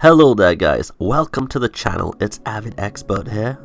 Hello there guys, welcome to the channel. It's AvidExpert here.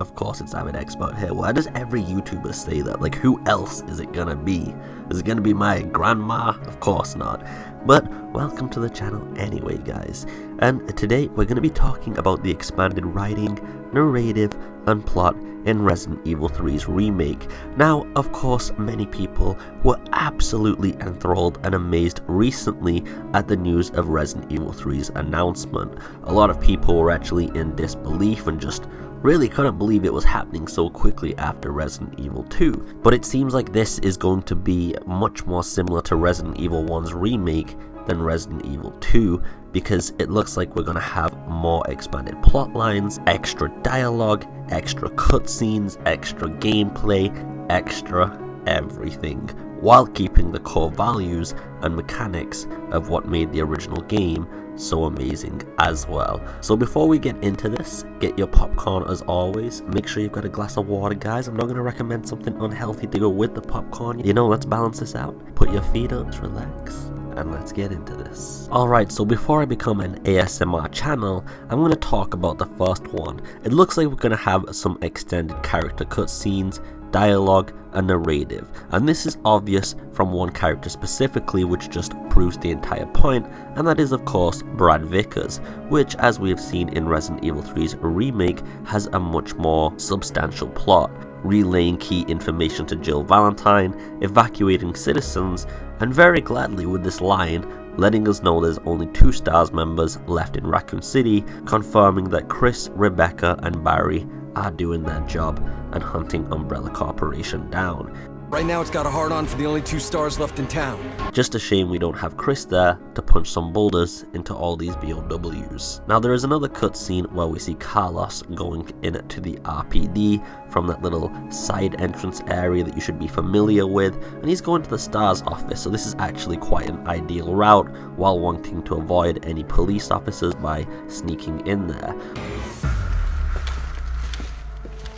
Of course it's AvidExpert here. Why does every YouTuber say that? Like, who else is it gonna be? Is it gonna be my grandma? Of course not. But welcome to the channel anyway guys. And today we're gonna be talking about the expanded writing, narrative, and plot in Resident Evil 3's remake. Now, of course, many people were absolutely enthralled and amazed recently at the news of Resident Evil 3's announcement. A lot of people were actually in disbelief and just really couldn't believe it was happening so quickly after Resident Evil 2. But it seems like this is going to be much more similar to Resident Evil 1's remake than Resident Evil 2, because it looks like we're going to have more expanded plot lines, extra dialogue, extra cutscenes, extra gameplay, extra everything, while keeping the core values and mechanics of what made the original game so amazing as well. So before we get into this, get your popcorn as always. Make sure you've got a glass of water, guys. I'm not going to recommend something unhealthy to go with the popcorn. Let's balance this out. Put your feet up, relax, and let's get into this. Alright, so before I become an ASMR channel, I'm going to talk about the first one. It looks like we're going to have some extended character cutscenes, dialogue, and narrative. And this is obvious from one character specifically, which just proves the entire point, and that is of course Brad Vickers, which, as we have seen in Resident Evil 3's remake, has a much more substantial plot, relaying key information to Jill Valentine, evacuating citizens, and very gladly with this line letting us know there's only 2 STARS members left in Raccoon City, confirming that Chris, Rebecca, and Barry are doing their job and hunting Umbrella Corporation down. Right now it's got a hard-on for the only 2 STARS left in town. Just a shame we don't have Chris there to punch some boulders into all these BOWs. Now there is another cutscene where we see Carlos going into the RPD from that little side entrance area that you should be familiar with, and he's going to the STARS office, so this is actually quite an ideal route while wanting to avoid any police officers by sneaking in there.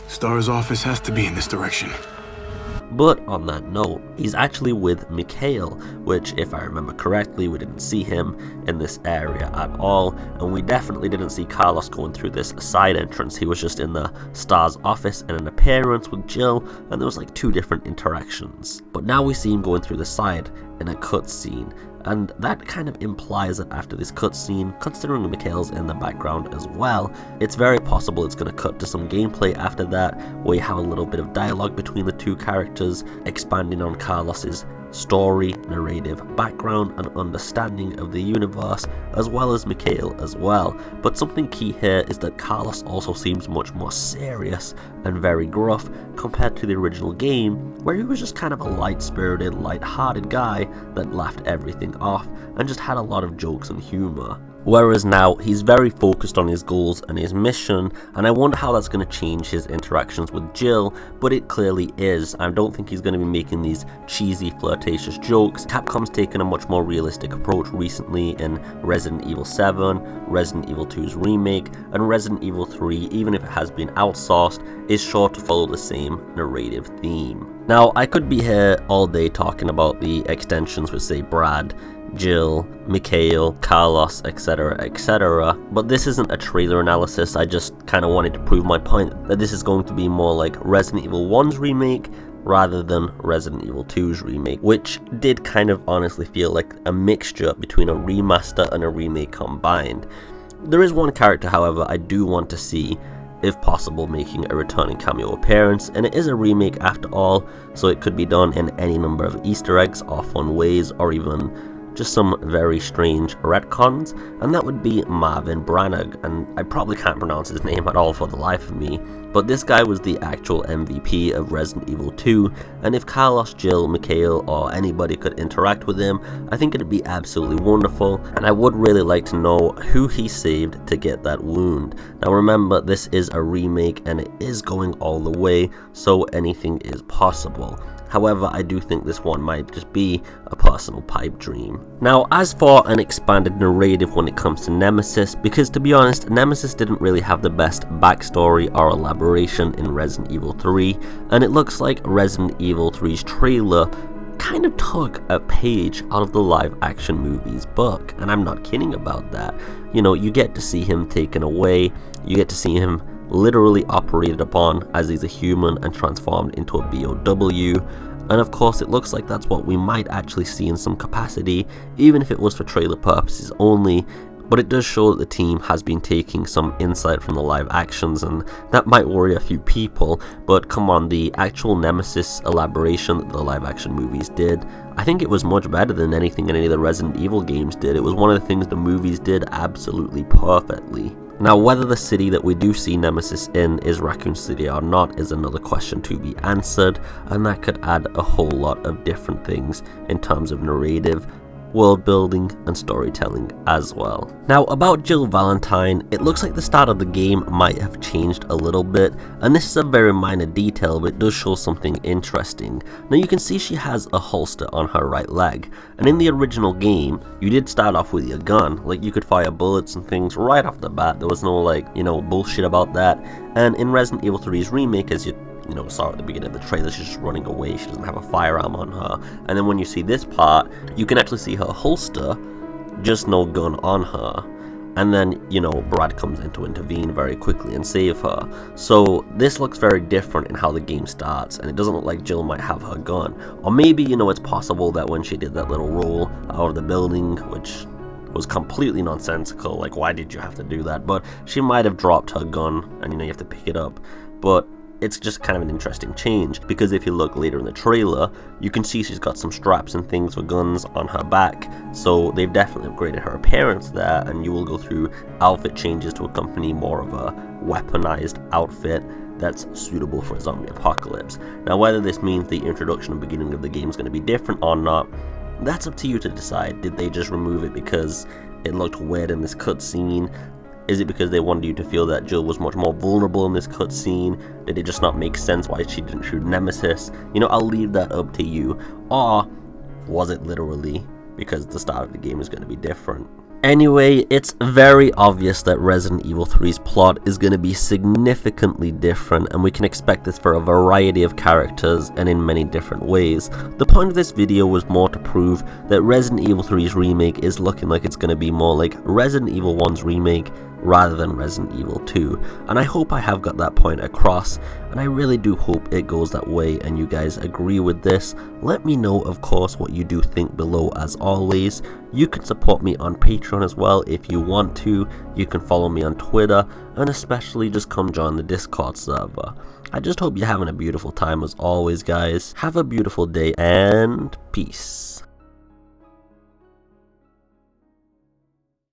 STARS office has to be in this direction. But on that note, he's actually with Mikhail, which, if I remember correctly, we didn't see him in this area at all, and we definitely didn't see Carlos going through this side entrance. He was just in the STARS office in an appearance with Jill, and there was like 2 different interactions. But now we see him going through the side in a cutscene, and that kind of implies that after this cutscene, considering Mikhail's in the background as well, it's very possible it's going to cut to some gameplay after that, where you have a little bit of dialogue between the 2 characters, expanding on Carlos's story, narrative, background, and understanding of the universe, as well as Mikhail as well. But something key here is that Carlos also seems much more serious and very gruff compared to the original game, where he was just kind of a light-spirited, light-hearted guy that laughed everything off and just had a lot of jokes and humor. Whereas now, he's very focused on his goals and his mission, and I wonder how that's going to change his interactions with Jill, but it clearly is. I don't think he's going to be making these cheesy, flirtatious jokes. Capcom's taken a much more realistic approach recently in Resident Evil 7, Resident Evil 2's remake, and Resident Evil 3, even if it has been outsourced, is sure to follow the same narrative theme. Now, I could be here all day talking about the extensions with, say, Brad, Jill, Mikhail, Carlos, etc, etc, but this isn't a trailer analysis. I just kind of wanted to prove my point that this is going to be more like Resident Evil 1's remake rather than Resident Evil 2's remake, which did kind of honestly feel like a mixture between a remaster and a remake combined. There is one character, however, I do want to see, if possible, making a returning cameo appearance, and it is a remake after all, so it could be done in any number of Easter eggs or fun ways, or even just some very strange retcons, and that would be Marvin Branagh, and I probably can't pronounce his name at all for the life of me, but this guy was the actual MVP of Resident Evil 2, and if Carlos, Jill, Mikhail, or anybody could interact with him, I think it'd be absolutely wonderful, and I would really like to know who he saved to get that wound. Now remember, this is a remake, and it is going all the way, so anything is possible. However, I do think this one might just be a personal pipe dream. Now, as for an expanded narrative when it comes to Nemesis, because to be honest, Nemesis didn't really have the best backstory or elaboration in Resident Evil 3, and it looks like Resident Evil 3's trailer kind of took a page out of the live action movie's book, and I'm not kidding about that. You know, you get to see him taken away, you get to see him literally operated upon as he's a human and transformed into a BOW, and of course it looks like that's what we might actually see in some capacity, even if it was for trailer purposes only. But it does show that the team has been taking some insight from the live actions, and that might worry a few people, but come on, the actual Nemesis elaboration that the live action movies did, I think it was much better than anything in any of the Resident Evil games did. It was one of the things the movies did absolutely perfectly. Now, whether the city that we do see Nemesis in is Raccoon City or not is another question to be answered, and that could add a whole lot of different things in terms of narrative, world building and storytelling as well. Now, about Jill Valentine, it looks like the start of the game might have changed a little bit, and this is a very minor detail, but it does show something interesting. Now, you can see she has a holster on her right leg, and in the original game you did start off with your gun, like you could fire bullets and things right off the bat. There was no, like, you know, bullshit about that. And in Resident Evil 3's remake, as you saw at the beginning of the trailer, she's just running away, she doesn't have a firearm on her. And then when you see this part, you can actually see her holster, just no gun on her. And then, you know, Brad comes in to intervene very quickly and save her. So this looks very different in how the game starts, and it doesn't look like Jill might have her gun. Or maybe, you know, it's possible that when she did that little roll out of the building, which was completely nonsensical, like why did you have to do that? But she might have dropped her gun, and you know, you have to pick it up. But it's just kind of an interesting change, because if you look later in the trailer, you can see she's got some straps and things for guns on her back, so they've definitely upgraded her appearance there, and you will go through outfit changes to accompany more of a weaponized outfit that's suitable for a zombie apocalypse. Now, whether this means the introduction and beginning of the game is going to be different or not, that's up to you to decide. Did they just remove it because it looked weird in this cutscene? Is it because they wanted you to feel that Jill was much more vulnerable in this cutscene? Did it just not make sense why she didn't shoot Nemesis? You know, I'll leave that up to you. Or was it literally because the start of the game is going to be different? Anyway, it's very obvious that Resident Evil 3's plot is going to be significantly different, and we can expect this for a variety of characters and in many different ways. The point of this video was more to prove that Resident Evil 3's remake is looking like it's going to be more like Resident Evil 1's remake rather than Resident Evil 2, and I hope I have got that point across, and I really do hope it goes that way and you guys agree with this. Let me know, of course, what you do think below. As always, you can support me on Patreon as well if you want to. You can follow me on Twitter, and especially just come join the Discord server. I just hope you're having a beautiful time as always, guys. Have a beautiful day, and peace.